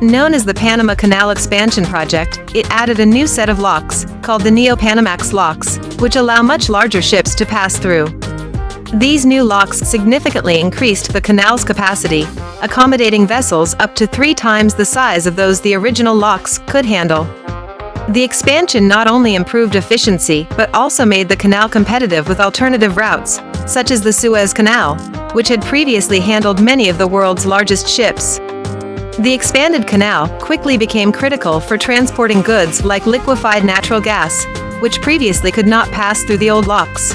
Known as the Panama Canal Expansion Project, it added a new set of locks, called the Neo-Panamax locks, which allow much larger ships to pass through. These new locks significantly increased the canal's capacity, accommodating vessels up to 3 times the size of those the original locks could handle. The expansion not only improved efficiency but also made the canal competitive with alternative routes, such as the Suez Canal, which had previously handled many of the world's largest ships. The expanded canal quickly became critical for transporting goods like liquefied natural gas, which previously could not pass through the old locks.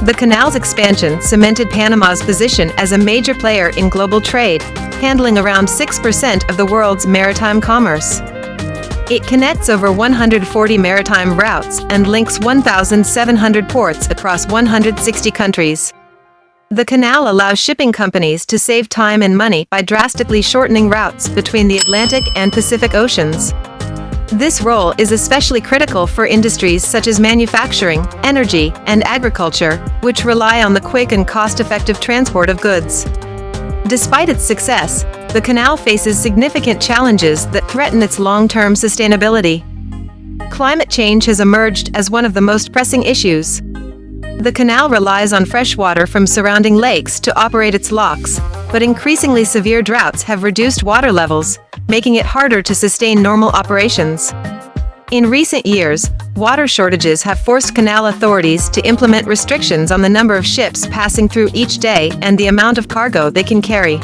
The canal's expansion cemented Panama's position as a major player in global trade, handling around 6% of the world's maritime commerce. It connects over 140 maritime routes and links 1,700 ports across 160 countries. The canal allows shipping companies to save time and money by drastically shortening routes between the Atlantic and Pacific Oceans. This role is especially critical for industries such as manufacturing, energy, and agriculture, which rely on the quick and cost-effective transport of goods. Despite its success, the canal faces significant challenges that threaten its long-term sustainability. Climate change has emerged as one of the most pressing issues. The canal relies on fresh water from surrounding lakes to operate its locks, but increasingly severe droughts have reduced water levels, making it harder to sustain normal operations. In recent years, water shortages have forced canal authorities to implement restrictions on the number of ships passing through each day and the amount of cargo they can carry.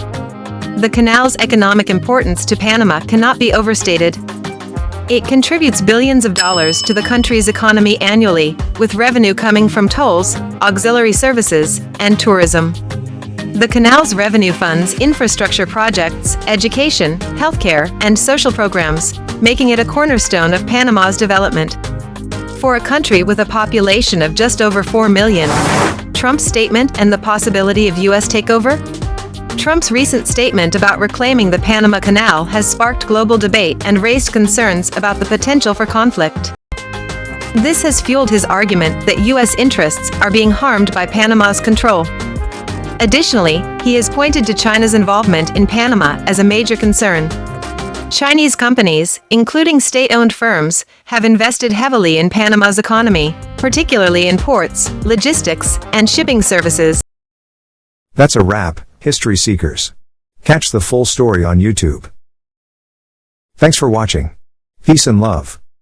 The canal's economic importance to Panama cannot be overstated. It contributes billions of dollars to the country's economy annually, with revenue coming from tolls, auxiliary services, and tourism. The canal's revenue funds infrastructure projects, education, healthcare, and social programs, making it a cornerstone of Panama's development. For a country with a population of just over 4 million, Trump's statement and the possibility of U.S. takeover? Trump's recent statement about reclaiming the Panama Canal has sparked global debate and raised concerns about the potential for conflict. This has fueled his argument that U.S. interests are being harmed by Panama's control. Additionally, he has pointed to China's involvement in Panama as a major concern. Chinese companies, including state-owned firms, have invested heavily in Panama's economy, particularly in ports, logistics, and shipping services. That's a wrap, history seekers. Catch the full story on YouTube. Thanks for watching. Peace and love.